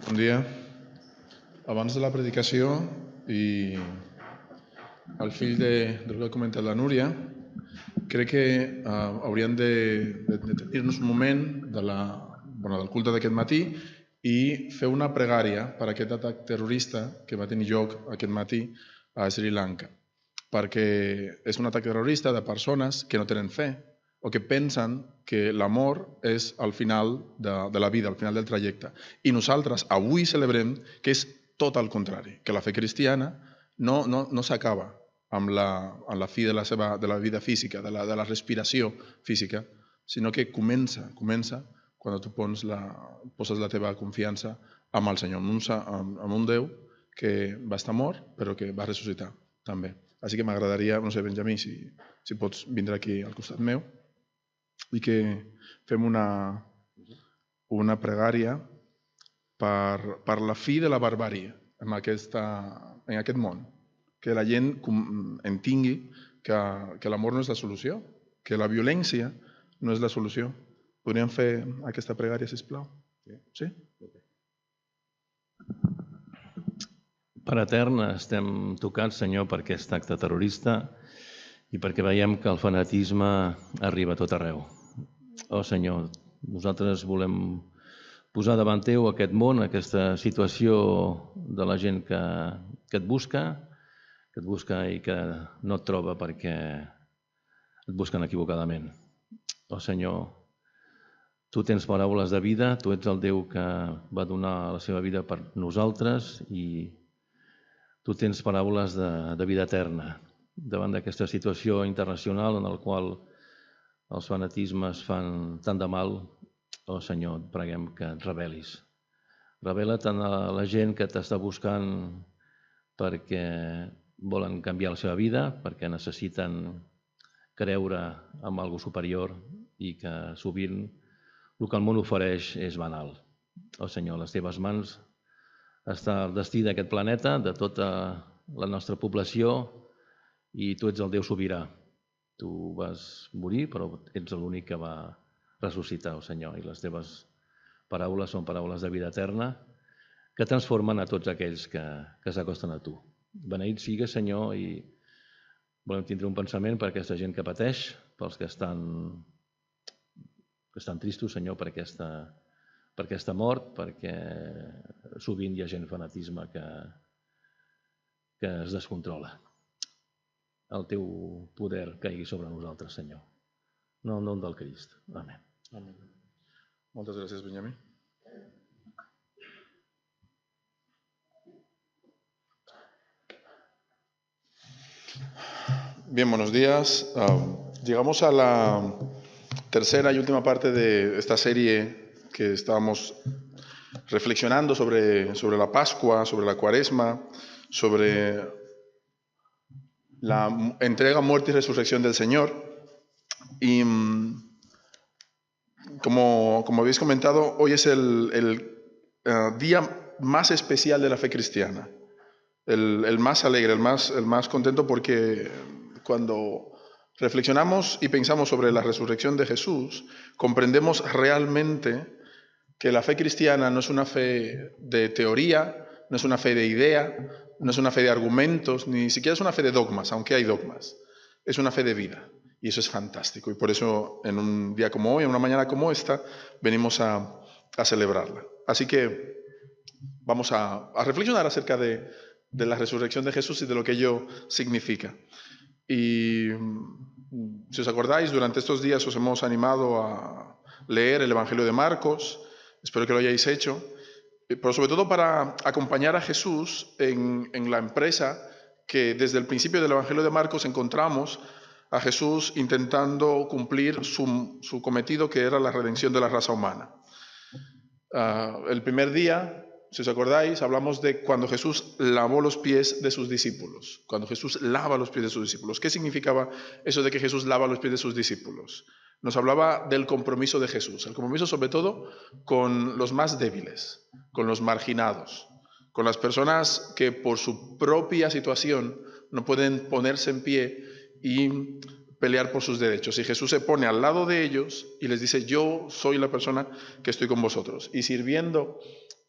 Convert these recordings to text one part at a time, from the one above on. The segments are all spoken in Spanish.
Bon dia. Abans de la predicació i al fil del que ha comentat la Núria, crec que hauríem de tenir-nos un moment del culte d'aquest matí i fer una pregària per aquest atac terrorista que va tenir lloc aquest matí a Sri Lanka. Perquè és un atac terrorista de persones que no tenen fe o que pensen que l'amor és al final de la vida, al final del trajecte. I nosaltres avui celebrem que és tot el contrari, que la fe cristiana no s'acaba amb la fi de la vida física, de la respiració física, sinó que comença quan tu poses la teva confiança amb el Senyor, amb un Déu que va estar mort però que va ressuscitar també. Així que m'agradaria, no sé, Benjamí, si pots vindre aquí al costat meu i que fem una pregària per la fi de la barbàrie en aquest món. Que la gent entengui que l'amor no és la solució, que la violència no és la solució. Podríem fer aquesta pregària, sisplau? Sí? Pare etern, estem tocats, Senyor, per aquest acte terrorista i perquè veiem que el fanatisme arriba a tot arreu. Oh, Senyor, nosaltres volem posar davant teu aquest món, aquesta situació de la gent que et busca i que no et troba perquè et busquen equivocadament. Oh, Senyor, tu tens paraules de vida, tu ets el Déu que va donar la seva vida per nosaltres i tu tens paraules de vida eterna davant d'aquesta situació internacional en la qual els fanatismes fan tant de mal. Oh, Senyor, et preguem que et revelis. Revela't a la gent que t'està buscant perquè volen canviar la seva vida, perquè necessiten creure en algo superior i que sovint el que el món ofereix és banal. Oh, Senyor, a les teves mans està el destí d'aquest planeta, de tota la nostra població, i tu ets el Déu sobirà. Tu vas morir, però ets l'únic que va ressuscitar, oh Senyor, i les teves paraules són paraules de vida eterna que transformen a tots aquells que s'acosten a tu. Beneït sigues, Senyor, i volem tindre un pensament per aquesta gent que pateix, pels que estan tristos, Senyor, per aquesta mort, perquè sovint hi ha gent fanatisme que es descontrola. El teu poder caigui sobre nosaltres, Senyor. En el nom del Crist. Amén. Amén. Moltes gràcies, Benjamí. Bien, buenos días. Llegamos a la tercera y última parte de esta serie que estábamos reflexionando sobre la Pascua, sobre la Cuaresma, sobre la entrega, muerte y resurrección del Señor. Y como habéis comentado, hoy es el día más especial de la fe cristiana, el más alegre, el más contento, porque cuando reflexionamos y pensamos sobre la resurrección de Jesús, comprendemos realmente que la fe cristiana no es una fe de teoría, no es una fe de idea, no es una fe de argumentos, ni siquiera es una fe de dogmas, aunque hay dogmas. Es una fe de vida. Y eso es fantástico. Y por eso en un día como hoy, en una mañana como esta, venimos a celebrarla. Así que vamos a reflexionar acerca de la resurrección de Jesús y de lo que ello significa. Y si os acordáis, durante estos días os hemos animado a leer el Evangelio de Marcos. Espero que lo hayáis hecho. Pero sobre todo para acompañar a Jesús en la empresa que desde el principio del Evangelio de Marcos encontramos a Jesús intentando cumplir su cometido, que era la redención de la raza humana. El primer día, si os acordáis, hablamos de cuando Jesús lavó los pies de sus discípulos. Cuando Jesús lava los pies de sus discípulos. ¿Qué significaba eso de que Jesús lava los pies de sus discípulos? Nos hablaba del compromiso de Jesús, el compromiso sobre todo con los más débiles, con los marginados, con las personas que por su propia situación no pueden ponerse en pie y pelear por sus derechos. Y Jesús se pone al lado de ellos y les dice, yo soy la persona que estoy con vosotros. Y sirviendo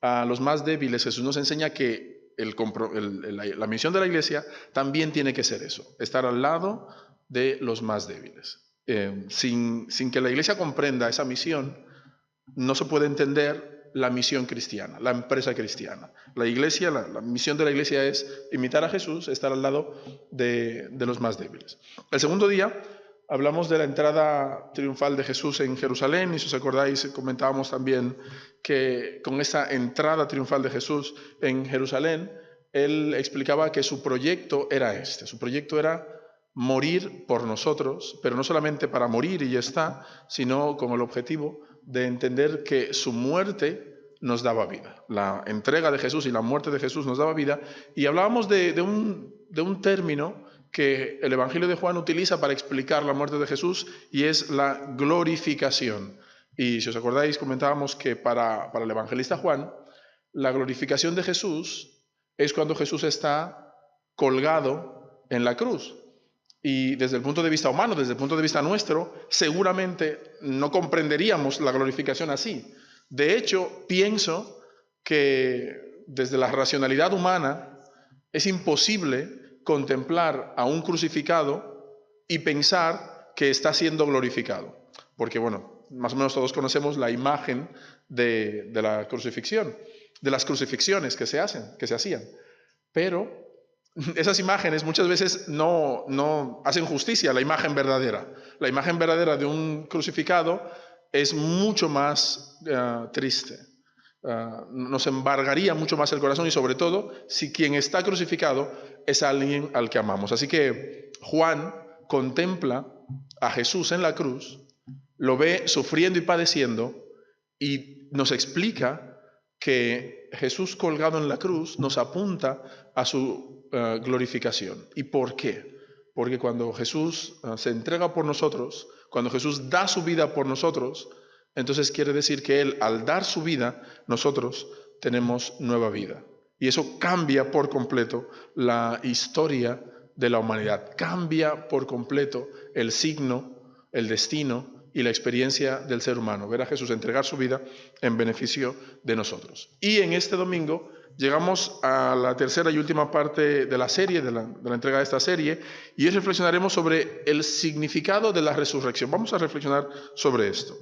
a los más débiles, Jesús nos enseña que la misión de la iglesia también tiene que ser eso, estar al lado de los más débiles. Sin que la iglesia comprenda esa misión, no se puede entender la misión cristiana, la empresa cristiana. La iglesia, la misión de la iglesia es imitar a Jesús, estar al lado de los más débiles. El segundo día hablamos de la entrada triunfal de Jesús en Jerusalén, y si os acordáis, comentábamos también que con esa entrada triunfal de Jesús en Jerusalén, él explicaba que su proyecto era este. Su proyecto era morir por nosotros, pero no solamente para morir y ya está, sino con el objetivo de entender que su muerte nos daba vida. La entrega de Jesús y la muerte de Jesús nos daba vida. Y hablábamos de un término que el Evangelio de Juan utiliza para explicar la muerte de Jesús, y es la glorificación. Y si os acordáis, comentábamos que para el evangelista Juan, la glorificación de Jesús es cuando Jesús está colgado en la cruz. Y desde el punto de vista humano, desde el punto de vista nuestro, seguramente no comprenderíamos la glorificación así. De hecho, pienso que desde la racionalidad humana es imposible contemplar a un crucificado y pensar que está siendo glorificado. Porque, bueno, más o menos todos conocemos la imagen de la crucifixión, de las crucifixiones que se hacían. Pero esas imágenes muchas veces no hacen justicia a la imagen verdadera. La imagen verdadera de un crucificado es mucho más triste. Nos embargaría mucho más el corazón, y sobre todo si quien está crucificado es alguien al que amamos. Así que Juan contempla a Jesús en la cruz, lo ve sufriendo y padeciendo, y nos explica que Jesús colgado en la cruz nos apunta a su glorificación. ¿Y por qué? Porque cuando Jesús se entrega por nosotros, cuando Jesús da su vida por nosotros, entonces quiere decir que Él, al dar su vida, nosotros tenemos nueva vida. Y eso cambia por completo la historia de la humanidad. Cambia por completo el signo, el destino y la experiencia del ser humano. Ver a Jesús entregar su vida en beneficio de nosotros. Y en este domingo llegamos a la tercera y última parte de la serie, de la entrega de esta serie, y hoy reflexionaremos sobre el significado de la resurrección. Vamos a reflexionar sobre esto.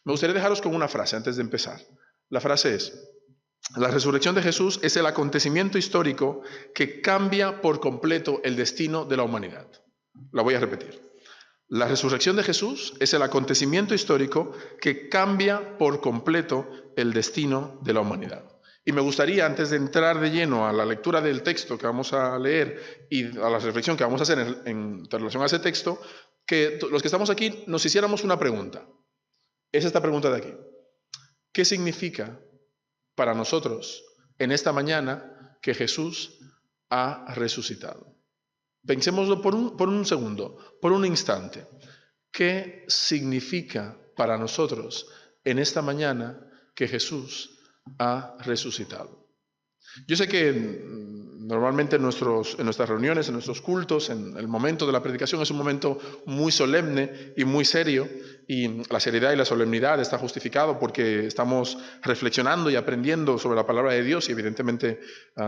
Me gustaría dejaros con una frase antes de empezar. La frase es: la resurrección de Jesús es el acontecimiento histórico que cambia por completo el destino de la humanidad. La voy a repetir. La resurrección de Jesús es el acontecimiento histórico que cambia por completo el destino de la humanidad. Y me gustaría, antes de entrar de lleno a la lectura del texto que vamos a leer y a la reflexión que vamos a hacer en relación a ese texto, que los que estamos aquí nos hiciéramos una pregunta. Es esta pregunta de aquí. ¿Qué significa para nosotros en esta mañana que Jesús ha resucitado? Pensémoslo por un segundo, por un instante. ¿Qué significa para nosotros en esta mañana que Jesús ha resucitado? Yo sé que normalmente en nuestras reuniones, en nuestros cultos, en el momento de la predicación es un momento muy solemne y muy serio, y la seriedad y la solemnidad está justificado porque estamos reflexionando y aprendiendo sobre la palabra de Dios, y evidentemente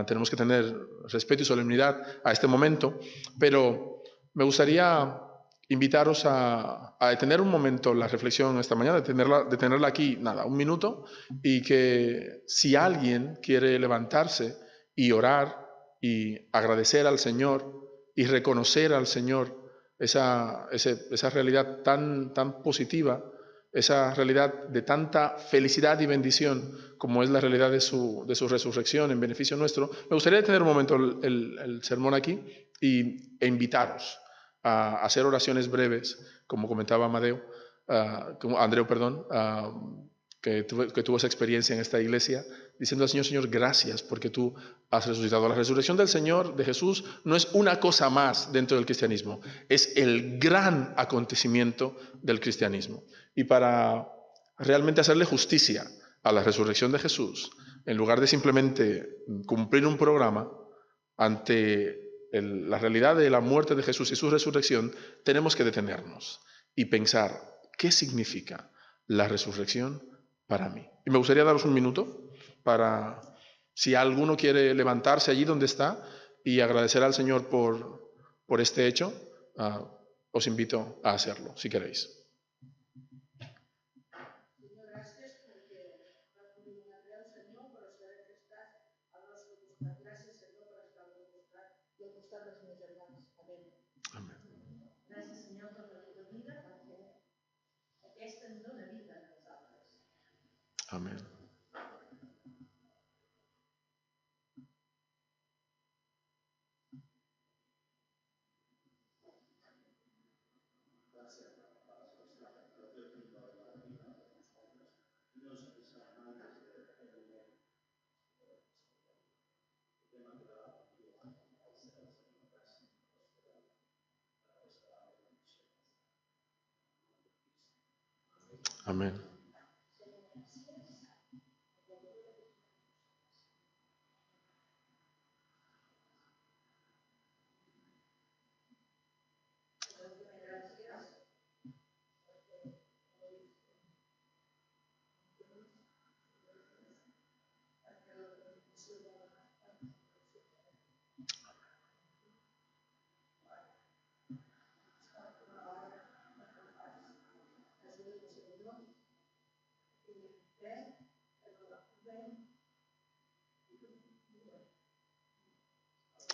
tenemos que tener respeto y solemnidad a este momento. Pero me gustaría invitaros a detener un momento la reflexión esta mañana, detenerla aquí, un minuto, y que si alguien quiere levantarse y orar y agradecer al Señor y reconocer al Señor esa realidad tan positiva, esa realidad de tanta felicidad y bendición como es la realidad de su resurrección en beneficio nuestro, me gustaría detener un momento el sermón aquí e invitaros a hacer oraciones breves, como comentaba Andreu, que tuvo esa experiencia en esta iglesia, diciendo al Señor: Señor, gracias porque tú has resucitado. La resurrección del Señor, de Jesús, no es una cosa más dentro del cristianismo, es el gran acontecimiento del cristianismo. Y para realmente hacerle justicia a la resurrección de Jesús, en lugar de simplemente cumplir un programa, ante la realidad de la muerte de Jesús y su resurrección, tenemos que detenernos y pensar, ¿qué significa la resurrección para mí? Y me gustaría daros un minuto para, si alguno quiere levantarse allí donde está y agradecer al Señor por este hecho, os invito a hacerlo, si queréis. Amén. Amén.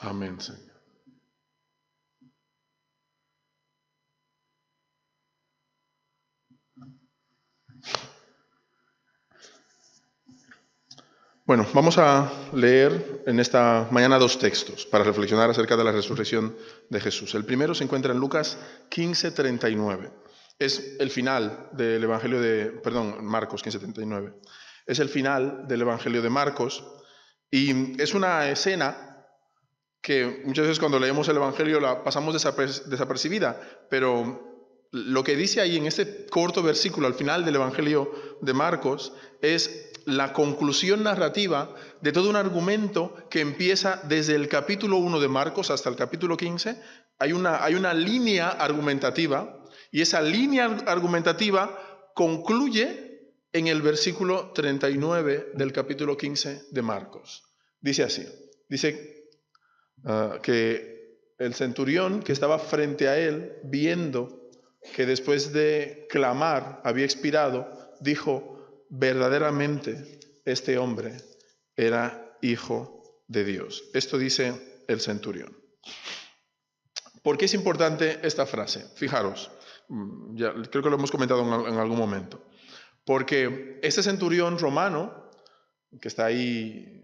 Amén, Señor. Bueno, vamos a leer en esta mañana 2 textos para reflexionar acerca de la resurrección de Jesús. El primero se encuentra en Lucas 15:39. Es el final del Evangelio Marcos 15:39. Es el final del Evangelio de Marcos y es una escena que muchas veces cuando leemos el Evangelio la pasamos desapercibida, pero lo que dice ahí en este corto versículo al final del Evangelio de Marcos es la conclusión narrativa de todo un argumento que empieza desde el capítulo 1 de Marcos hasta el capítulo 15. Hay una línea argumentativa y esa línea argumentativa concluye en el versículo 39 del capítulo 15 de Marcos. Dice así, dice que el centurión que estaba frente a él, viendo que después de clamar había expirado, dijo: verdaderamente este hombre era hijo de Dios. Esto dice el centurión. ¿Por qué es importante esta frase? Fijaros, ya creo que lo hemos comentado en algún momento. Porque este centurión romano, que está ahí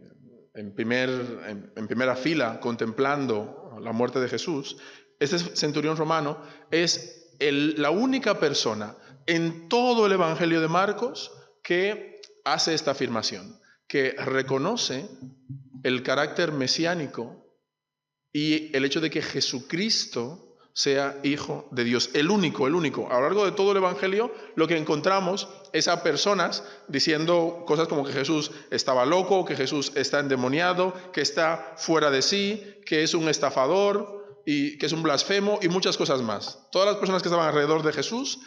en primera fila contemplando la muerte de Jesús, este centurión romano es la única persona en todo el Evangelio de Marcos que hace esta afirmación, que reconoce el carácter mesiánico y el hecho de que Jesucristo sea hijo de Dios. El único. A lo largo de todo el Evangelio lo que encontramos es a personas diciendo cosas como que Jesús estaba loco, que Jesús está endemoniado, que está fuera de sí, que es un estafador y que es un blasfemo y muchas cosas más. Todas las personas que estaban alrededor de Jesús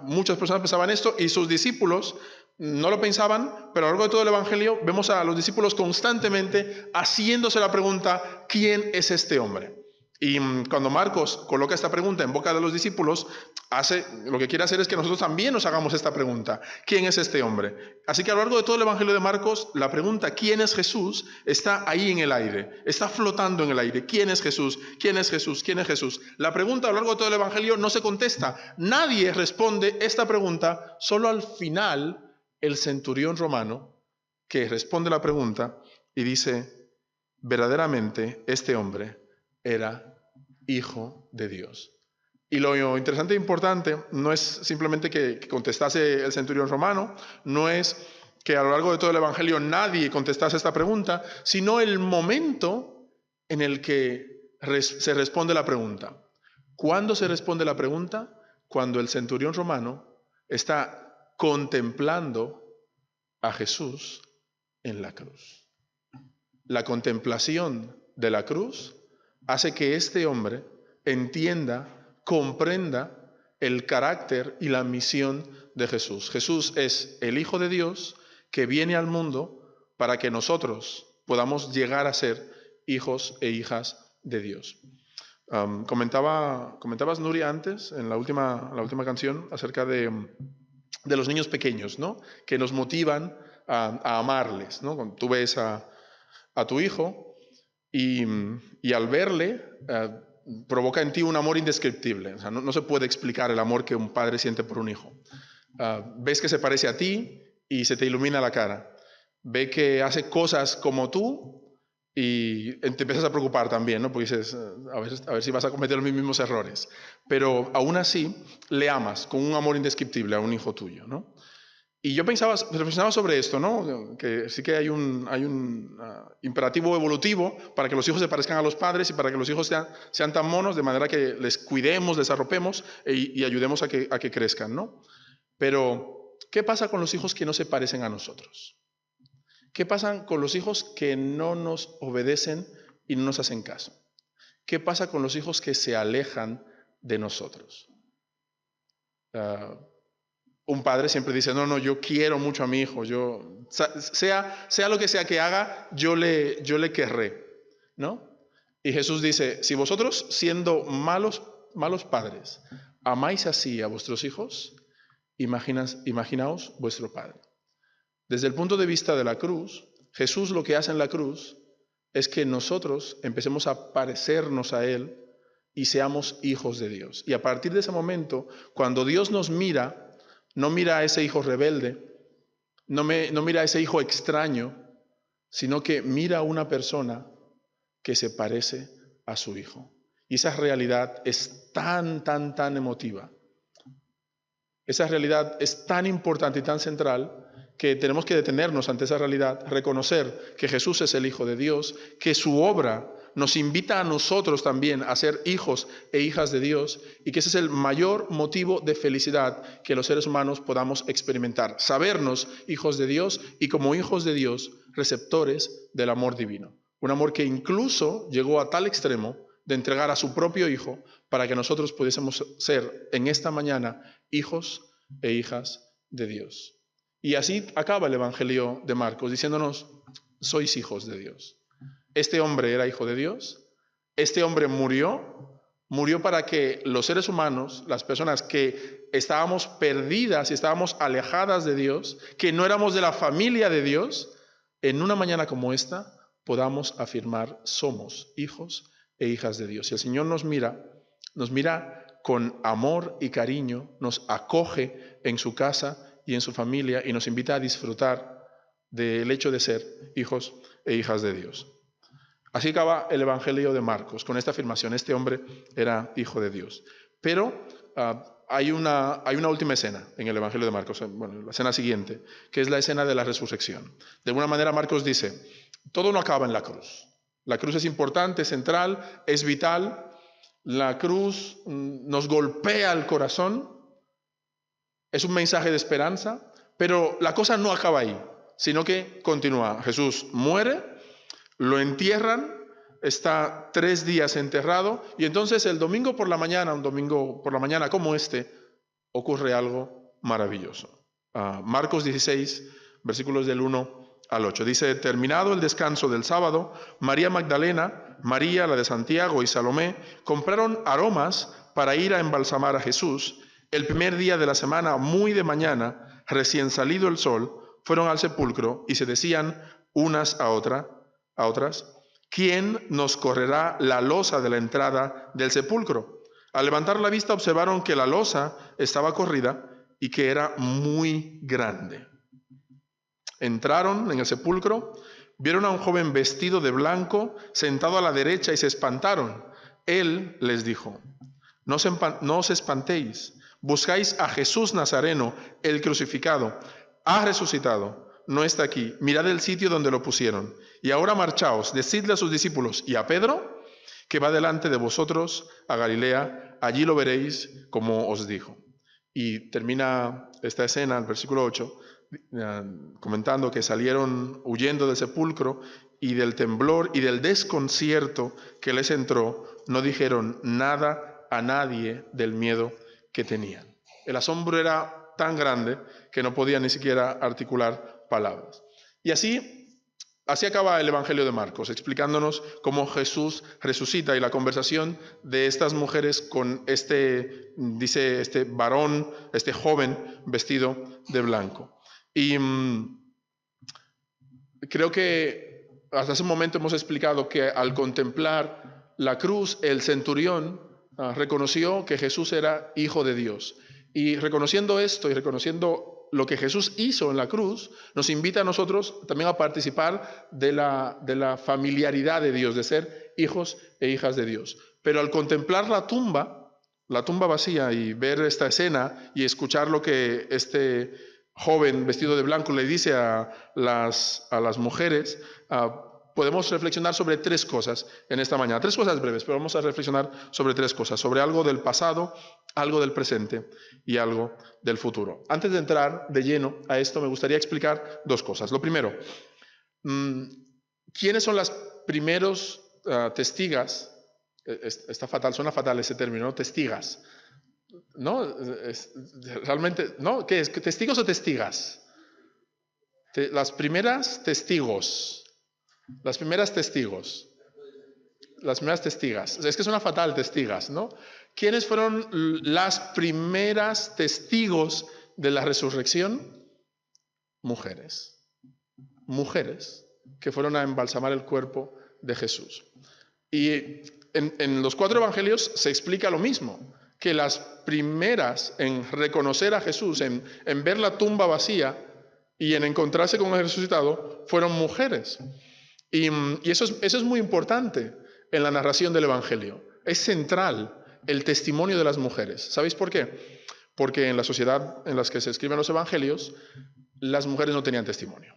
muchas personas pensaban esto y sus discípulos no lo pensaban, pero a lo largo de todo el Evangelio vemos a los discípulos constantemente haciéndose la pregunta: ¿quién es este hombre? Y cuando Marcos coloca esta pregunta en boca de los discípulos, lo que quiere hacer es que nosotros también nos hagamos esta pregunta: ¿quién es este hombre? Así que a lo largo de todo el Evangelio de Marcos, la pregunta ¿quién es Jesús? Está ahí en el aire, está flotando en el aire. ¿Quién es Jesús? ¿Quién es Jesús? ¿Quién es Jesús? La pregunta a lo largo de todo el Evangelio no se contesta. Nadie responde esta pregunta, solo al final el centurión romano que responde la pregunta y dice: verdaderamente este hombre era hijo de Dios. Y lo interesante e importante no es simplemente que contestase el centurión romano, no es que a lo largo de todo el Evangelio nadie contestase esta pregunta, sino el momento en el que se responde la pregunta. ¿Cuándo se responde la pregunta? Cuando el centurión romano está contemplando a Jesús en la cruz. La contemplación de la cruz hace que este hombre entienda, comprenda el carácter y la misión de Jesús. Jesús es el Hijo de Dios que viene al mundo para que nosotros podamos llegar a ser hijos e hijas de Dios. Comentabas, Nuria, antes, en la última canción, acerca de los niños pequeños, ¿no? Que nos motivan a amarles, ¿no? Cuando tú ves a tu hijo y al verle provoca en ti un amor indescriptible. O sea, no se puede explicar el amor que un padre siente por un hijo. Ves que se parece a ti y se te ilumina la cara. Ve que hace cosas como tú y te empiezas a preocupar también, ¿no? Porque dices, a ver si vas a cometer los mismos errores. Pero aún así le amas con un amor indescriptible a un hijo tuyo, ¿no? Y yo reflexionaba sobre esto, ¿no? Que sí que hay un imperativo evolutivo para que los hijos se parezcan a los padres y para que los hijos sean tan monos, de manera que les cuidemos, les arropemos y ayudemos a que crezcan, ¿no? Pero, ¿qué pasa con los hijos que no se parecen a nosotros? ¿Qué pasa con los hijos que no nos obedecen y no nos hacen caso? ¿Qué pasa con los hijos que se alejan de nosotros? Un padre siempre dice, no, yo quiero mucho a mi hijo, sea lo que sea que haga, yo le querré, ¿no? Y Jesús dice, si vosotros siendo malos padres, amáis así a vuestros hijos, imaginaos vuestro Padre. Desde el punto de vista de la cruz, Jesús lo que hace en la cruz es que nosotros empecemos a parecernos a Él y seamos hijos de Dios. Y a partir de ese momento, cuando Dios nos mira, no mira a ese hijo rebelde, no mira a ese hijo extraño, sino que mira a una persona que se parece a su hijo. Y esa realidad es tan emotiva. Esa realidad es tan importante y tan central que tenemos que detenernos ante esa realidad, reconocer que Jesús es el Hijo de Dios, que su obra nos invita a nosotros también a ser hijos e hijas de Dios y que ese es el mayor motivo de felicidad que los seres humanos podamos experimentar, sabernos hijos de Dios y como hijos de Dios receptores del amor divino. Un amor que incluso llegó a tal extremo de entregar a su propio Hijo para que nosotros pudiésemos ser en esta mañana hijos e hijas de Dios. Y así acaba el Evangelio de Marcos, diciéndonos, sois hijos de Dios. Este hombre era hijo de Dios, este hombre murió para que los seres humanos, las personas que estábamos perdidas y estábamos alejadas de Dios, que no éramos de la familia de Dios, en una mañana como esta podamos afirmar, somos hijos e hijas de Dios. Y el Señor nos mira con amor y cariño, nos acoge en su casa y en su familia y nos invita a disfrutar del hecho de ser hijos e hijas de Dios. Así acaba el Evangelio de Marcos, con esta afirmación, este hombre era hijo de Dios. Pero hay una última escena en el Evangelio de Marcos, la escena siguiente, que es la escena de la resurrección. De alguna manera Marcos dice, todo no acaba en la cruz. La cruz es importante, central, es vital. La cruz nos golpea el corazón. Es un mensaje de esperanza, pero la cosa no acaba ahí, sino que continúa. Jesús muere, lo entierran, está 3 días enterrado y entonces el domingo por la mañana, un domingo por la mañana como este, ocurre algo maravilloso. Marcos 16, versículos del 1 al 8. Dice, terminado el descanso del sábado, María Magdalena, María, la de Santiago y Salomé, compraron aromas para ir a embalsamar a Jesús. El primer día de la semana, muy de mañana, recién salido el sol, fueron al sepulcro y se decían unas a otras, ¿quién nos correrá la losa de la entrada del sepulcro? Al levantar la vista observaron que la losa estaba corrida y que era muy grande. Entraron en el sepulcro, vieron a un joven vestido de blanco sentado a la derecha y se espantaron. Él les dijo, no os espantéis. Buscáis a Jesús Nazareno, el crucificado. Ha resucitado, no está aquí. Mirad el sitio donde lo pusieron. Y ahora marchaos, decidle a sus discípulos y a Pedro que va delante de vosotros a Galilea. Allí lo veréis como os dijo. Y termina esta escena, el versículo 8, comentando que salieron huyendo del sepulcro y del temblor y del desconcierto que les entró, no dijeron nada a nadie del miedo que tenían. El asombro era tan grande que no podían ni siquiera articular palabras. Y así acaba el Evangelio de Marcos, explicándonos cómo Jesús resucita y la conversación de estas mujeres con este varón, este joven vestido de blanco. Y creo que hasta ese momento hemos explicado que al contemplar la cruz, el centurión reconoció que Jesús era Hijo de Dios. Y reconociendo esto y reconociendo lo que Jesús hizo en la cruz, nos invita a nosotros también a participar de la familiaridad de Dios, de ser hijos e hijas de Dios. Pero al contemplar la tumba vacía y ver esta escena y escuchar lo que este joven vestido de blanco le dice a las mujeres, podemos reflexionar sobre tres cosas en esta mañana. Tres cosas breves, pero vamos a reflexionar sobre tres cosas. Sobre algo del pasado, algo del presente y algo del futuro. Antes de entrar de lleno a esto, me gustaría explicar dos cosas. Lo primero, ¿quiénes son las primeros testigas? Está fatal, suena fatal ese término, ¿no? Testigas. ¿No? Realmente, ¿no? ¿Qué es? ¿Testigos o testigas? Las primeras testigos. Las primeras testigos. Las primeras testigas. Es que suena fatal, testigas, ¿no? ¿Quiénes fueron las primeras testigos de la resurrección? Mujeres. Mujeres que fueron a embalsamar el cuerpo de Jesús. Y en los cuatro evangelios se explica lo mismo, que las primeras en reconocer a Jesús, en ver la tumba vacía y en encontrarse con el resucitado, fueron mujeres. Y eso es muy importante en la narración del Evangelio. Es central el testimonio de las mujeres. ¿Sabéis por qué? Porque en la sociedad en la que se escriben los Evangelios, las mujeres no tenían testimonio,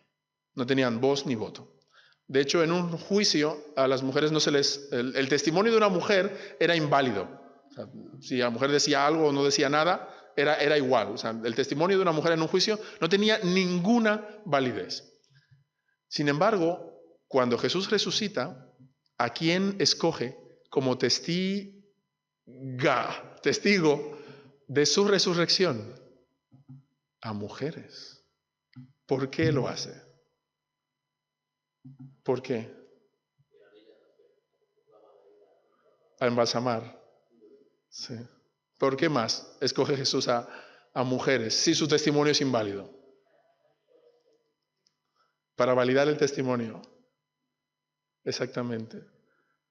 no tenían voz ni voto. De hecho, en un juicio a las mujeres no se les... El testimonio de una mujer era inválido. O sea, si la mujer decía algo o no decía nada, era igual. O sea, el testimonio de una mujer en un juicio no tenía ninguna validez. Sin embargo, cuando Jesús resucita, ¿a quién escoge como testigo de su resurrección? A mujeres. ¿Por qué lo hace? ¿Por qué? A embalsamar. Sí. ¿Por qué más escoge Jesús a mujeres si su testimonio es inválido? Para validar el testimonio. Exactamente.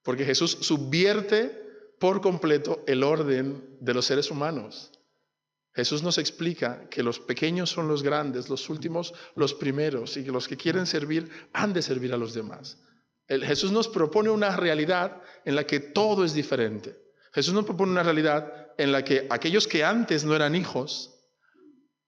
Porque Jesús subvierte por completo el orden de los seres humanos. Jesús nos explica que los pequeños son los grandes, los últimos los primeros, y que los que quieren servir han de servir a los demás. Jesús nos propone una realidad en la que todo es diferente. Jesús nos propone una realidad en la que aquellos que antes no eran hijos,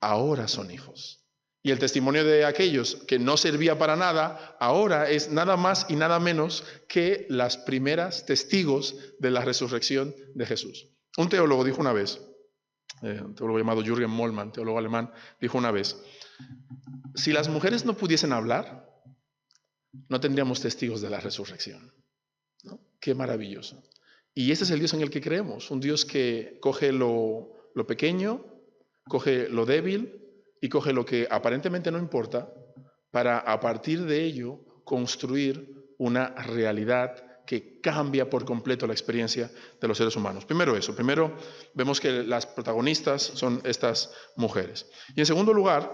ahora son hijos. Y el testimonio de aquellos que no servía para nada, ahora es nada más y nada menos que las primeras testigos de la resurrección de Jesús. Un teólogo dijo una vez, un teólogo llamado Jürgen Moltmann, teólogo alemán, dijo una vez, si las mujeres no pudiesen hablar, no tendríamos testigos de la resurrección. ¿No? Qué maravilloso. Y ese es el Dios en el que creemos, un Dios que coge lo pequeño, coge lo débil y coge lo que aparentemente no importa para a partir de ello construir una realidad que cambia por completo la experiencia de los seres humanos. Primero eso, primero vemos que las protagonistas son estas mujeres. Y en segundo lugar,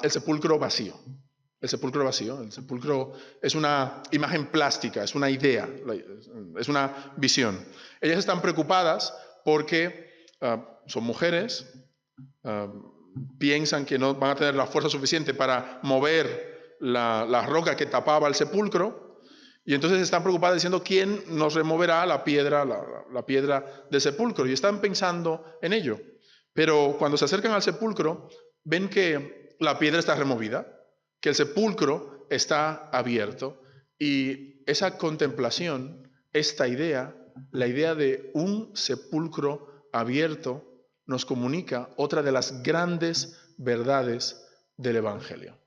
el sepulcro vacío. El sepulcro vacío. El sepulcro es una imagen plástica, es una idea, es una visión. Ellas están preocupadas porque son mujeres, piensan que no van a tener la fuerza suficiente para mover la roca que tapaba el sepulcro, y entonces están preocupadas diciendo quién nos removerá la piedra del sepulcro, y están pensando en ello. Pero cuando se acercan al sepulcro, ven que la piedra está removida, que el sepulcro está abierto, y esa contemplación, esta idea, la idea de un sepulcro abierto, nos comunica otra de las grandes verdades del Evangelio.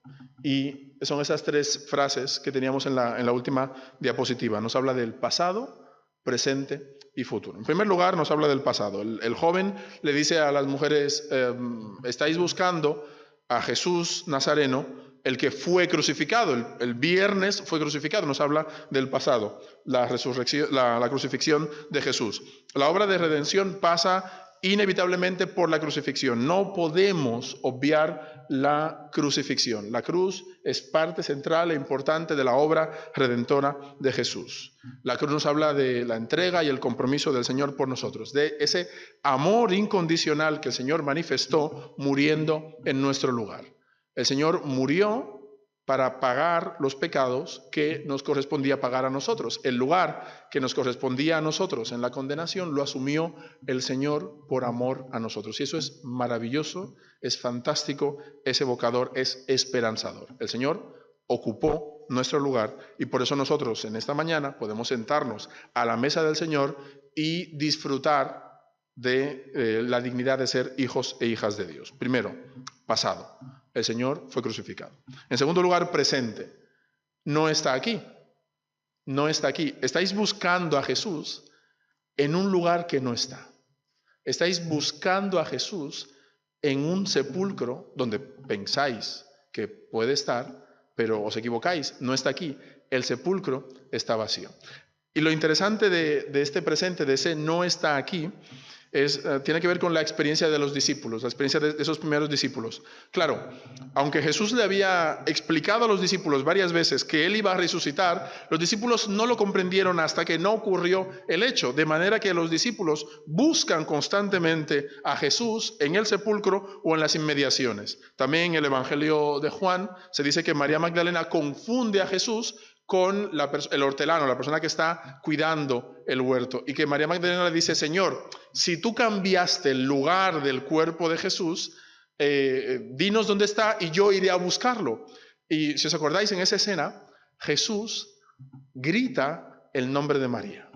Y son esas tres frases que teníamos en la última diapositiva. Nos habla del pasado, presente y futuro. En primer lugar, nos habla del pasado. El joven le dice a las mujeres, estáis buscando a Jesús Nazareno, el que fue crucificado. El viernes fue crucificado. Nos habla del pasado, la resurrección, la crucifixión de Jesús. La obra de redención pasa inevitablemente por la crucifixión. No podemos obviar la crucifixión. La cruz es parte central e importante de la obra redentora de Jesús. La cruz nos habla de la entrega y el compromiso del Señor por nosotros, de ese amor incondicional que el Señor manifestó muriendo en nuestro lugar. El Señor murió para pagar los pecados que nos correspondía pagar a nosotros. El lugar que nos correspondía a nosotros en la condenación lo asumió el Señor por amor a nosotros. Y eso es maravilloso, es fantástico, es evocador, es esperanzador. El Señor ocupó nuestro lugar y por eso nosotros en esta mañana podemos sentarnos a la mesa del Señor y disfrutar de la dignidad de ser hijos e hijas de Dios. Primero, pasado. El Señor fue crucificado. En segundo lugar, presente. No está aquí. No está aquí. Estáis buscando a Jesús en un lugar que no está. Estáis buscando a Jesús en un sepulcro donde pensáis que puede estar, pero os equivocáis. No está aquí. El sepulcro está vacío. Y lo interesante de este presente, de ese no está aquí, tiene que ver con la experiencia de los discípulos, la experiencia de esos primeros discípulos. Claro, aunque Jesús le había explicado a los discípulos varias veces que Él iba a resucitar, los discípulos no lo comprendieron hasta que no ocurrió el hecho, de manera que los discípulos buscan constantemente a Jesús en el sepulcro o en las inmediaciones. También en el Evangelio de Juan se dice que María Magdalena confunde a Jesús con el hortelano, la persona que está cuidando el huerto, y que María Magdalena le dice, Señor, si tú cambiaste el lugar del cuerpo de Jesús, dinos dónde está y yo iré a buscarlo. Y si os acordáis, en esa escena, Jesús grita el nombre de María.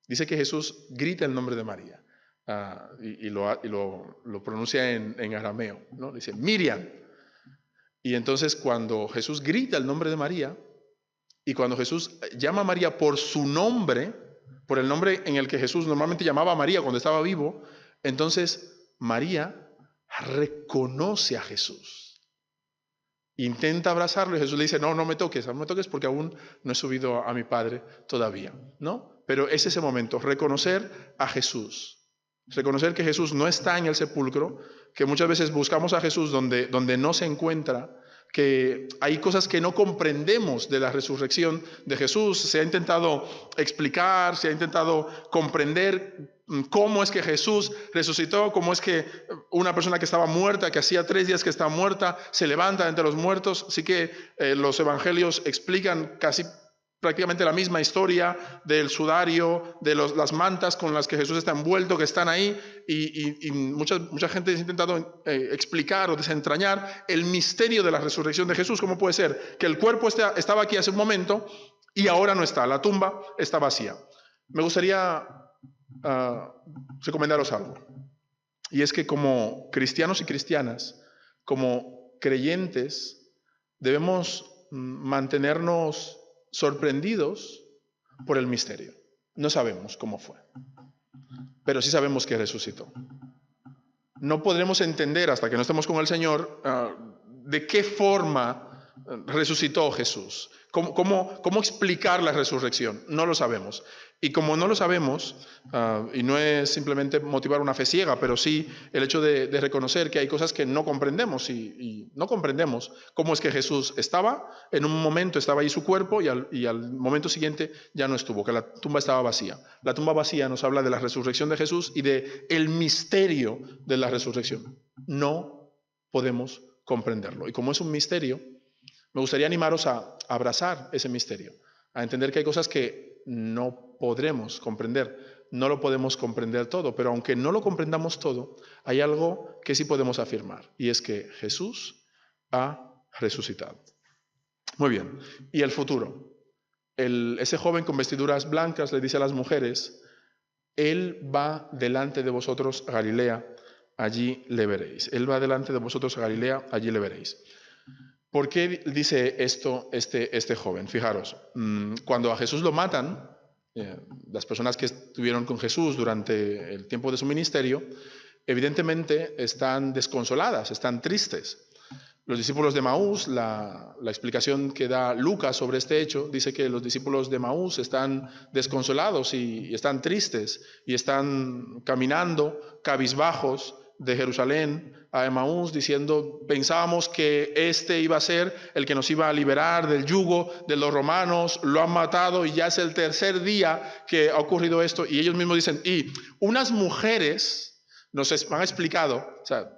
Dice que Jesús grita el nombre de María y lo pronuncia en arameo, ¿no? Dice, Miriam. Y entonces cuando Jesús grita el nombre de María, y cuando Jesús llama a María por su nombre, por el nombre en el que Jesús normalmente llamaba a María cuando estaba vivo, entonces María reconoce a Jesús. Intenta abrazarlo y Jesús le dice, no me toques porque aún no he subido a mi Padre todavía, ¿no? Pero es ese momento, reconocer a Jesús. Reconocer que Jesús no está en el sepulcro, que muchas veces buscamos a Jesús donde no se encuentra, que hay cosas que no comprendemos de la resurrección de Jesús. Se ha intentado explicar, se ha intentado comprender cómo es que Jesús resucitó, cómo es que una persona que estaba muerta, que hacía 3 días que está muerta, se levanta entre los muertos. Así que los evangelios explican prácticamente la misma historia del sudario, de las mantas con las que Jesús está envuelto, que están ahí, y mucha gente ha intentado explicar o desentrañar el misterio de la resurrección de Jesús. ¿Cómo puede ser que el cuerpo estaba aquí hace un momento y ahora no está? La tumba está vacía. Me gustaría recomendaros algo, y es que como cristianos y cristianas, como creyentes, debemos mantenernos sorprendidos por el misterio. No sabemos cómo fue, pero sí sabemos que resucitó. No podremos entender hasta que no estemos con el Señor de qué forma resucitó Jesús. ¿Cómo explicar la resurrección? No lo sabemos. Y como no lo sabemos, y no es simplemente motivar una fe ciega, pero sí el hecho de reconocer que hay cosas que no comprendemos y no comprendemos cómo es que Jesús estaba, en un momento estaba ahí su cuerpo y al momento siguiente ya no estuvo, que la tumba estaba vacía. La tumba vacía nos habla de la resurrección de Jesús y de el misterio de la resurrección. No podemos comprenderlo. Y como es un misterio, me gustaría animaros a abrazar ese misterio, a entender que hay cosas que no podremos comprender, no lo podemos comprender todo, pero aunque no lo comprendamos todo, hay algo que sí podemos afirmar, y es que Jesús ha resucitado. Muy bien, y el futuro. Ese joven con vestiduras blancas le dice a las mujeres, Él va delante de vosotros a Galilea, allí le veréis. Él va delante de vosotros a Galilea, allí le veréis. ¿Por qué dice esto este joven? Fijaros, cuando a Jesús lo matan, las personas que estuvieron con Jesús durante el tiempo de su ministerio, evidentemente están desconsoladas, están tristes. Los discípulos de Maús, la explicación que da Lucas sobre este hecho, dice que los discípulos de Maús están desconsolados y están tristes y están caminando cabizbajos de Jerusalén a Emaús diciendo, pensábamos que este iba a ser el que nos iba a liberar del yugo de los romanos, lo han matado y ya es el tercer día que ha ocurrido esto. Y ellos mismos dicen, y unas mujeres nos han explicado, o sea,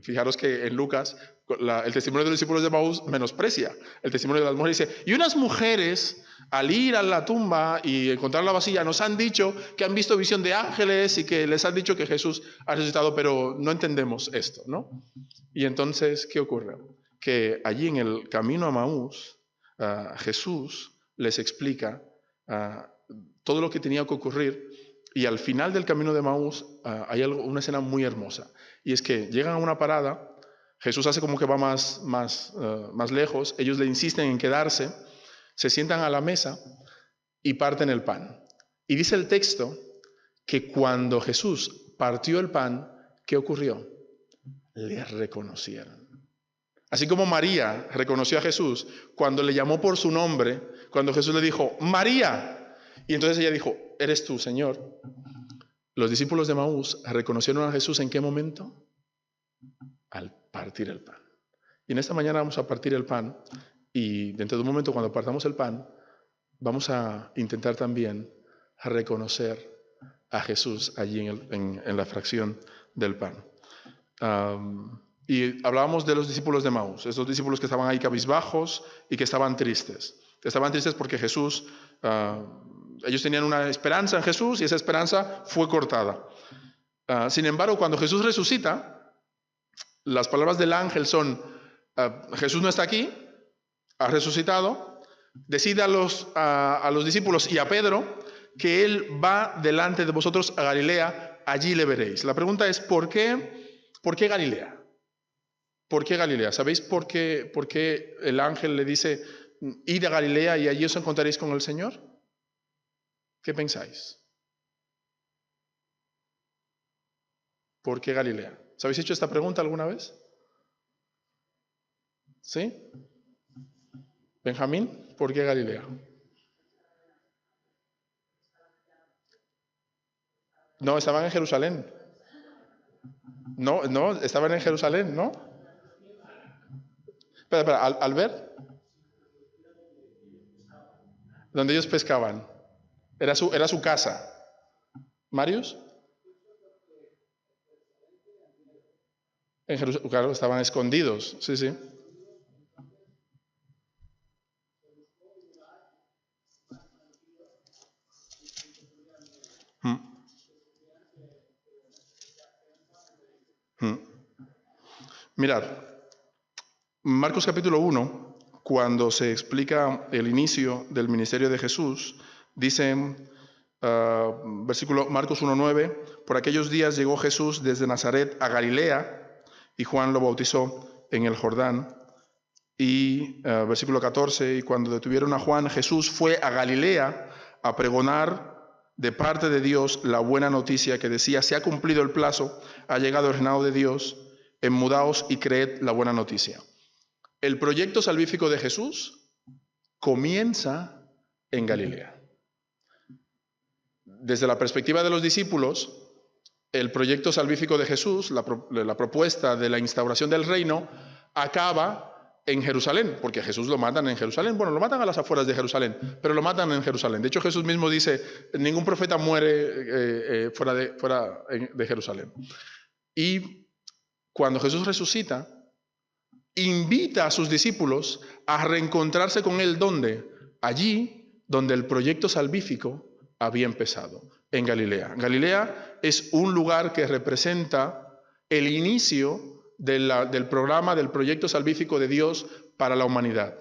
fijaros que en Lucas el testimonio de los discípulos de Maús menosprecia el testimonio de las mujeres. Dice, y unas mujeres al ir a la tumba y encontrarla vacía nos han dicho que han visto visión de ángeles y que les han dicho que Jesús ha resucitado, pero no entendemos esto, ¿no? Y entonces, ¿qué ocurre? Que allí en el camino a Maús, Jesús les explica todo lo que tenía que ocurrir. Y al final del camino de Maús hay una escena muy hermosa. Y es que llegan a una parada, Jesús hace como que va más lejos, ellos le insisten en quedarse, se sientan a la mesa y parten el pan. Y dice el texto que cuando Jesús partió el pan, ¿qué ocurrió? Le reconocieron. Así como María reconoció a Jesús cuando le llamó por su nombre, cuando Jesús le dijo, María. Y entonces ella dijo, eres tú, Señor. Los discípulos de Maús reconocieron a Jesús ¿en qué momento? Al partir el pan. Y en esta mañana vamos a partir el pan y dentro de un momento cuando partamos el pan vamos a intentar también reconocer a Jesús allí en la fracción del pan. Y hablábamos de los discípulos de Maús, esos discípulos que estaban ahí cabizbajos y que estaban tristes. Estaban tristes porque Jesús, ellos tenían una esperanza en Jesús y esa esperanza fue cortada. Sin embargo, cuando Jesús resucita, las palabras del ángel son, Jesús no está aquí, ha resucitado, decide a los discípulos y a Pedro que Él va delante de vosotros a Galilea, allí le veréis. La pregunta es, ¿por qué Galilea? ¿Por qué Galilea? ¿Sabéis por qué el ángel le dice, id a Galilea y allí os encontraréis con el Señor? ¿Qué pensáis? ¿Por qué Galilea? ¿Os habéis hecho esta pregunta alguna vez? ¿Sí? Benjamín, ¿por qué Galilea? No, estaban en Jerusalén. No, estaban en Jerusalén, ¿no? Espera, al ver, donde ellos pescaban, era su casa. ¿Marius? En Jerusalén, claro, estaban escondidos, sí. Mirad, Marcos capítulo 1, cuando se explica el inicio del ministerio de Jesús, dice, versículo Marcos 1:9, por aquellos días llegó Jesús desde Nazaret a Galilea, y Juan lo bautizó en el Jordán. Y versículo 14, y cuando detuvieron a Juan, Jesús fue a Galilea a pregonar de parte de Dios la buena noticia que decía, se ha cumplido el plazo, ha llegado el reinado de Dios, enmudaos y creed la buena noticia. El proyecto salvífico de Jesús comienza en Galilea. Desde la perspectiva de los discípulos, el proyecto salvífico de Jesús, la propuesta de la instauración del reino, acaba en Jerusalén, porque a Jesús lo matan en Jerusalén. Bueno, lo matan a las afueras de Jerusalén, pero lo matan en Jerusalén. De hecho, Jesús mismo dice, ningún profeta muere fuera de Jerusalén. Y cuando Jesús resucita, invita a sus discípulos a reencontrarse con Él, ¿dónde? Allí donde el proyecto salvífico había empezado, en Galilea. Galilea es un lugar que representa el inicio del programa, del proyecto salvífico de Dios para la humanidad.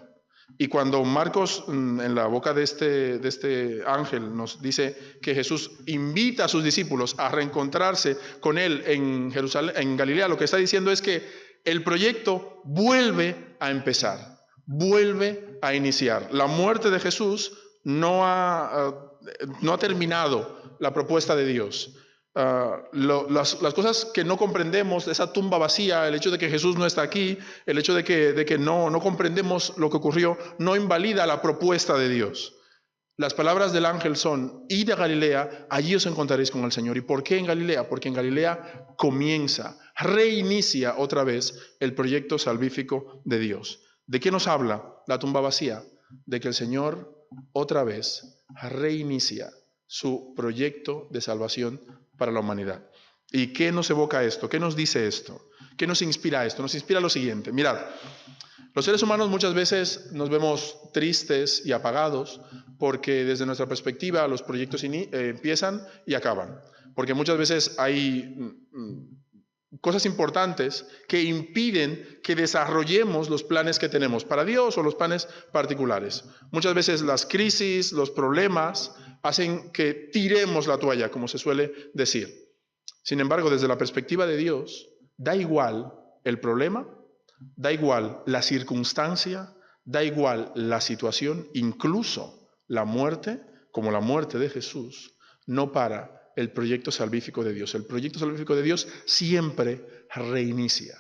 Y cuando Marcos, en la boca de este ángel, nos dice que Jesús invita a sus discípulos a reencontrarse con Él en Jerusalén, en Galilea, lo que está diciendo es que el proyecto vuelve a empezar, vuelve a iniciar. La muerte de Jesús no ha terminado la propuesta de Dios. Las cosas que no comprendemos, esa tumba vacía, el hecho de que Jesús no está aquí, el hecho de que no comprendemos lo que ocurrió, no invalida la propuesta de Dios. Las palabras del ángel son: id a Galilea, allí os encontraréis con el Señor. ¿Y por qué en Galilea? Porque en Galilea comienza, reinicia otra vez el proyecto salvífico de Dios. ¿De qué nos habla la tumba vacía? De que el Señor otra vez reinicia su proyecto de salvación para la humanidad. ¿Y qué nos evoca esto? ¿Qué nos dice esto? ¿Qué nos inspira esto? Nos inspira lo siguiente. Mirad, los seres humanos muchas veces nos vemos tristes y apagados porque desde nuestra perspectiva los proyectos empiezan y acaban. Porque muchas veces hay cosas importantes que impiden que desarrollemos los planes que tenemos para Dios o los planes particulares. Muchas veces las crisis, los problemas hacen que tiremos la toalla, como se suele decir. Sin embargo, desde la perspectiva de Dios, da igual el problema, da igual la circunstancia, da igual la situación, incluso la muerte, como la muerte de Jesús, no para el proyecto salvífico de Dios. El proyecto salvífico de Dios siempre reinicia.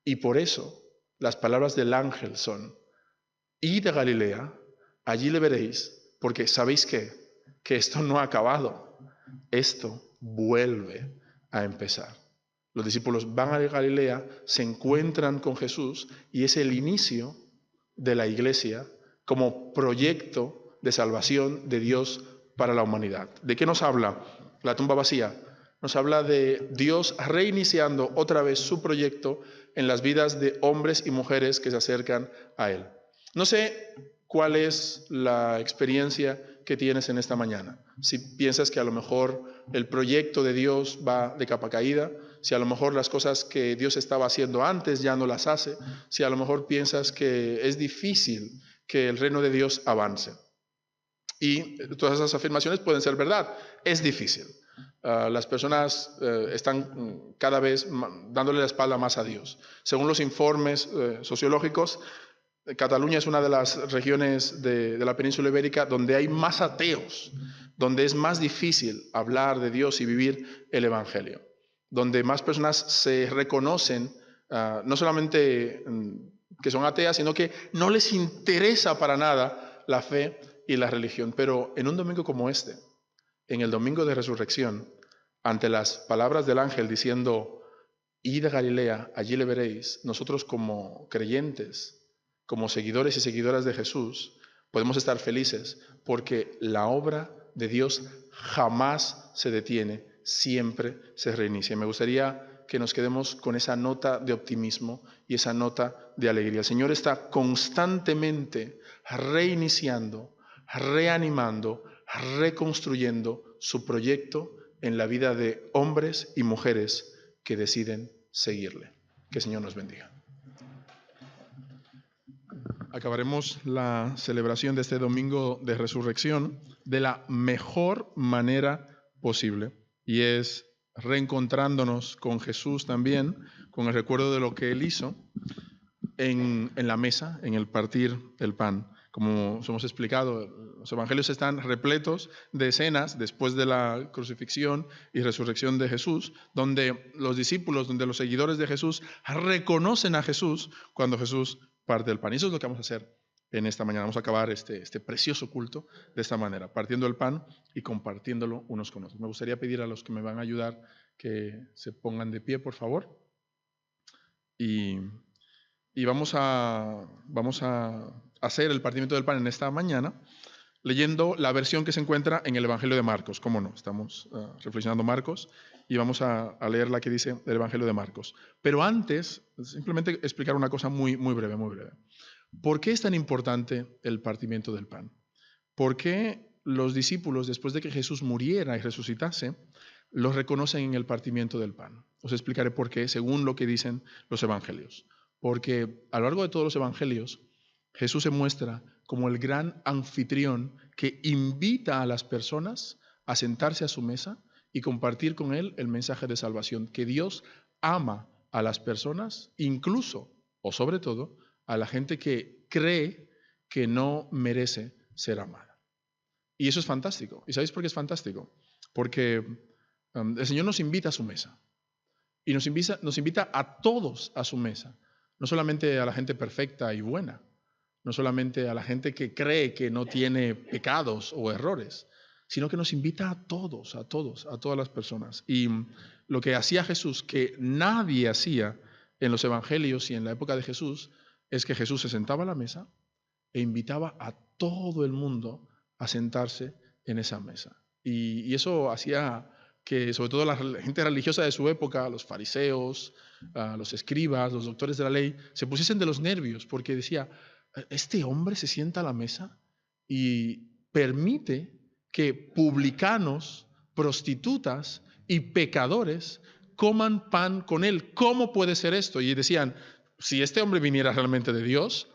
Y por eso las palabras del ángel son: id a Galilea, allí le veréis, porque ¿sabéis qué? Que esto no ha acabado, esto vuelve a empezar. Los discípulos van a Galilea, se encuentran con Jesús y es el inicio de la iglesia como proyecto de salvación de Dios para la humanidad. ¿De qué nos habla la tumba vacía? Nos habla de Dios reiniciando otra vez su proyecto en las vidas de hombres y mujeres que se acercan a Él. No sé cuál es la experiencia que tienes en esta mañana. Si piensas que a lo mejor el proyecto de Dios va de capa caída, si a lo mejor las cosas que Dios estaba haciendo antes ya no las hace, si a lo mejor piensas que es difícil que el reino de Dios avance. Y todas esas afirmaciones pueden ser verdad, es difícil. Las personas están cada vez dándole la espalda más a Dios. Según los informes sociológicos, Cataluña es una de las regiones de la península ibérica donde hay más ateos, donde es más difícil hablar de Dios y vivir el Evangelio, donde más personas se reconocen, no solamente que son ateas, sino que no les interesa para nada la fe y la religión. Pero en un domingo como este, en el domingo de resurrección, ante las palabras del ángel diciendo: id a Galilea, allí le veréis, nosotros como creyentes, como seguidores y seguidoras de Jesús, podemos estar felices porque la obra de Dios jamás se detiene, siempre se reinicia. Me gustaría que nos quedemos con esa nota de optimismo y esa nota de alegría. El Señor está constantemente reiniciando, reanimando, reconstruyendo su proyecto en la vida de hombres y mujeres que deciden seguirle. Que el Señor nos bendiga. Acabaremos la celebración de este domingo de resurrección de la mejor manera posible, y es reencontrándonos con Jesús también, con el recuerdo de lo que Él hizo en la mesa, en el partir el pan. Como os hemos explicado, los evangelios están repletos de escenas después de la crucifixión y resurrección de Jesús, donde los discípulos, donde los seguidores de Jesús reconocen a Jesús cuando Jesús parte del pan. Y eso es lo que vamos a hacer en esta mañana. Vamos a acabar este precioso culto de esta manera, partiendo el pan y compartiéndolo unos con otros. Me gustaría pedir a los que me van a ayudar que se pongan de pie, por favor. Y vamos a hacer el partimiento del pan en esta mañana leyendo la versión que se encuentra en el Evangelio de Marcos. ¿Cómo no? Estamos reflexionando Marcos y vamos a leer la que dice el Evangelio de Marcos. Pero antes, simplemente explicar una cosa muy breve, muy breve. ¿Por qué es tan importante el partimiento del pan? ¿Por qué los discípulos, después de que Jesús muriera y resucitase, los reconocen en el partimiento del pan? Os explicaré por qué, según lo que dicen los evangelios. Porque a lo largo de todos los evangelios, Jesús se muestra como el gran anfitrión que invita a las personas a sentarse a su mesa y compartir con Él el mensaje de salvación, que Dios ama a las personas, incluso o sobre todo a la gente que cree que no merece ser amada. Y eso es fantástico. ¿Y sabéis por qué es fantástico? Porque el Señor nos invita a su mesa. Y nos invita a todos a su mesa. No solamente a la gente perfecta y buena. No solamente a la gente que cree que no tiene pecados o errores, sino que nos invita a todos, a todas las personas. Y lo que hacía Jesús, que nadie hacía en los evangelios y en la época de Jesús, es que Jesús se sentaba a la mesa e invitaba a todo el mundo a sentarse en esa mesa. Y eso hacía que sobre todo la gente religiosa de su época, los fariseos, los escribas, los doctores de la ley, se pusiesen de los nervios porque decía, este hombre se sienta a la mesa y permite que publicanos, prostitutas y pecadores coman pan con él. ¿Cómo puede ser esto? Y decían, si este hombre viniera realmente de Dios,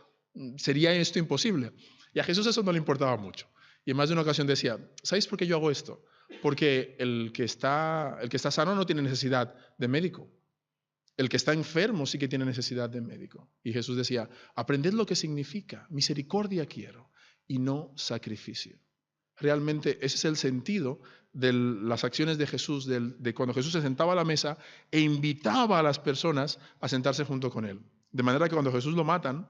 sería esto imposible. Y a Jesús eso no le importaba mucho. Y en más de una ocasión decía, ¿sabéis por qué yo hago esto? Porque el que está sano no tiene necesidad de médico. El que está enfermo sí que tiene necesidad de médico. Y Jesús decía, aprended lo que significa, misericordia quiero y no sacrificio. Realmente ese es el sentido de las acciones de Jesús, de cuando Jesús se sentaba a la mesa e invitaba a las personas a sentarse junto con él. De manera que cuando Jesús lo matan,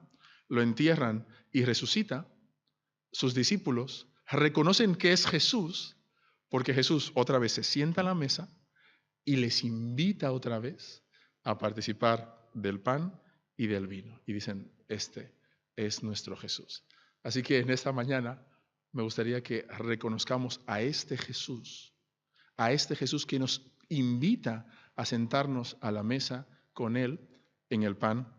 lo entierran y resucita, sus discípulos reconocen que es Jesús, porque Jesús otra vez se sienta a la mesa y les invita otra vez a participar del pan y del vino. Y dicen, este es nuestro Jesús. Así que en esta mañana me gustaría que reconozcamos a este Jesús que nos invita a sentarnos a la mesa con Él en el pan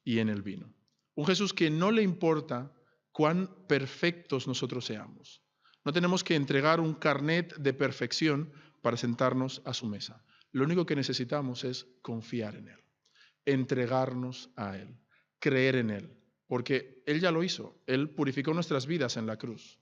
y en el vino. Un Jesús que no le importa cuán perfectos nosotros seamos. No tenemos que entregar un carnet de perfección para sentarnos a su mesa. Lo único que necesitamos es confiar en Él, entregarnos a Él, creer en Él, porque Él ya lo hizo. Él purificó nuestras vidas en la cruz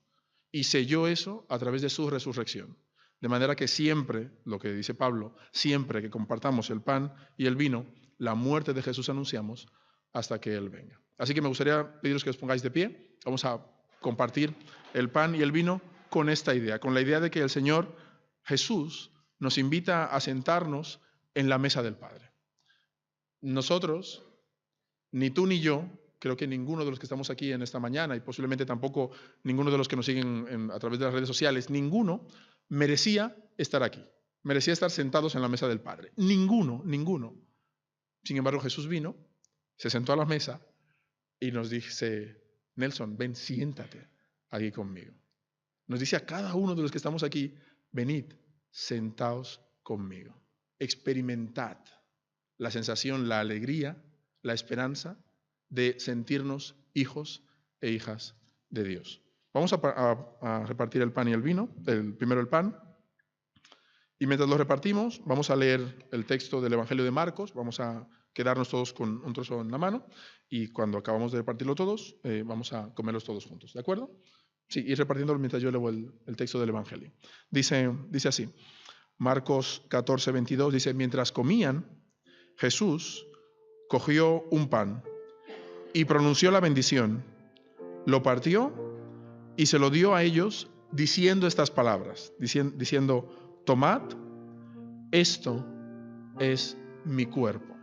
y selló eso a través de su resurrección. De manera que siempre, lo que dice Pablo, siempre que compartamos el pan y el vino, la muerte de Jesús anunciamos hasta que Él venga. Así que me gustaría pediros que os pongáis de pie. Vamos a compartir el pan y el vino con esta idea, con la idea de que el Señor Jesús nos invita a sentarnos en la mesa del Padre. Nosotros, ni tú ni yo, creo que ninguno de los que estamos aquí en esta mañana y posiblemente tampoco ninguno de los que nos siguen a través de las redes sociales, ninguno merecía estar aquí, merecía estar sentados en la mesa del Padre. Ninguno. Sin embargo, Jesús vino, se sentó a la mesa y nos dice, Nelson, ven, siéntate aquí conmigo. Nos dice a cada uno de los que estamos aquí, venid, sentaos conmigo. Experimentad la sensación, la alegría, la esperanza de sentirnos hijos e hijas de Dios. Vamos a repartir el pan y el vino, primero el pan, y mientras lo repartimos vamos a leer el texto del Evangelio de Marcos, vamos a quedarnos todos con un trozo en la mano y cuando acabamos de repartirlo todos, vamos a comerlos todos juntos, ¿de acuerdo? Sí, ir repartiéndolo mientras yo leo el texto del Evangelio. Dice así, Marcos 14, 22, dice, mientras comían, Jesús cogió un pan y pronunció la bendición, lo partió y se lo dio a ellos diciendo estas palabras, diciendo, tomad, esto es mi cuerpo.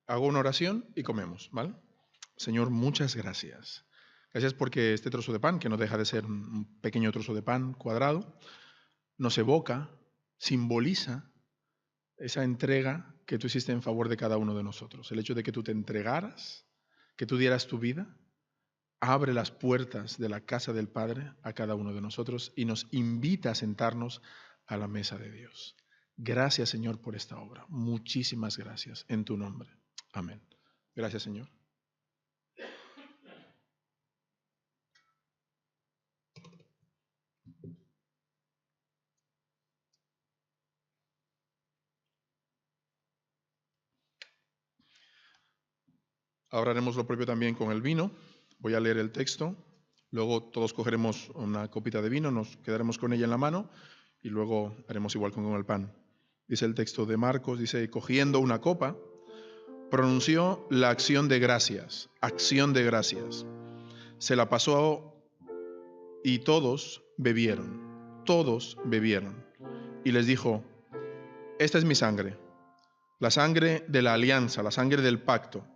Hago una oración y comemos, ¿vale? Señor, muchas gracias. Gracias porque este trozo de pan, que no deja de ser un pequeño trozo de pan cuadrado, nos evoca, simboliza esa entrega que tú hiciste en favor de cada uno de nosotros. El hecho de que tú te entregaras, que tú dieras tu vida abre las puertas de la casa del Padre a cada uno de nosotros y nos invita a sentarnos a la mesa de Dios. Gracias, Señor, por esta obra. Muchísimas gracias en tu nombre. Amén. Gracias, Señor. Ahora haremos lo propio también con el vino. Voy a leer el texto. Luego todos cogeremos una copita de vino, nos quedaremos con ella en la mano y luego haremos igual con el pan. Dice el texto de Marcos, dice, cogiendo una copa, pronunció la acción de gracias, acción de gracias. Se la pasó y todos bebieron. Y les dijo, esta es mi sangre, la sangre de la alianza, la sangre del pacto,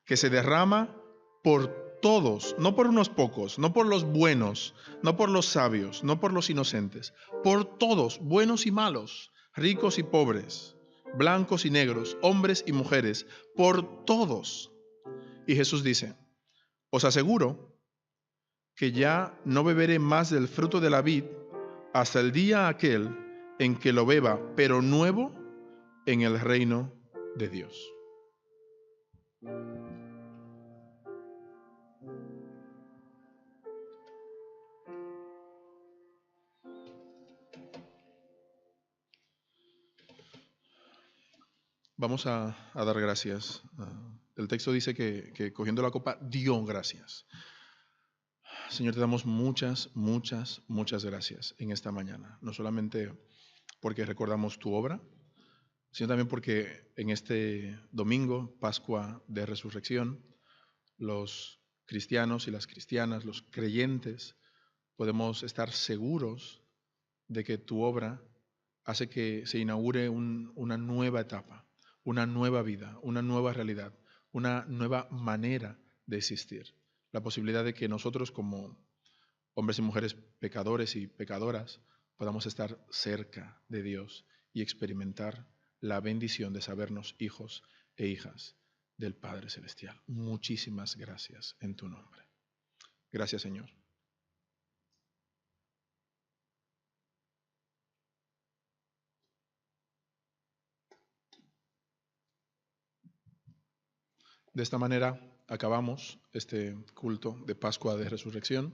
que se derrama por todos, no por unos pocos, no por los buenos, no por los sabios, no por los inocentes, por todos, buenos y malos, ricos y pobres, blancos y negros, hombres y mujeres, por todos. Y Jesús dice, os aseguro que ya no beberé más del fruto de la vid hasta el día aquel en que lo beba, pero nuevo en el reino de Dios. Vamos a dar gracias. El texto dice que cogiendo la copa dio gracias. Señor, te damos muchas gracias en esta mañana. No solamente porque recordamos tu obra, sino también porque en este domingo, Pascua de Resurrección, los cristianos y las cristianas, los creyentes, podemos estar seguros de que tu obra hace que se inaugure una nueva etapa, una nueva vida, una nueva realidad, una nueva manera de existir. La posibilidad de que nosotros como hombres y mujeres pecadores y pecadoras podamos estar cerca de Dios y experimentar la bendición de sabernos hijos e hijas del Padre Celestial. Muchísimas gracias en tu nombre. Gracias, Señor. De esta manera acabamos este culto de Pascua de Resurrección.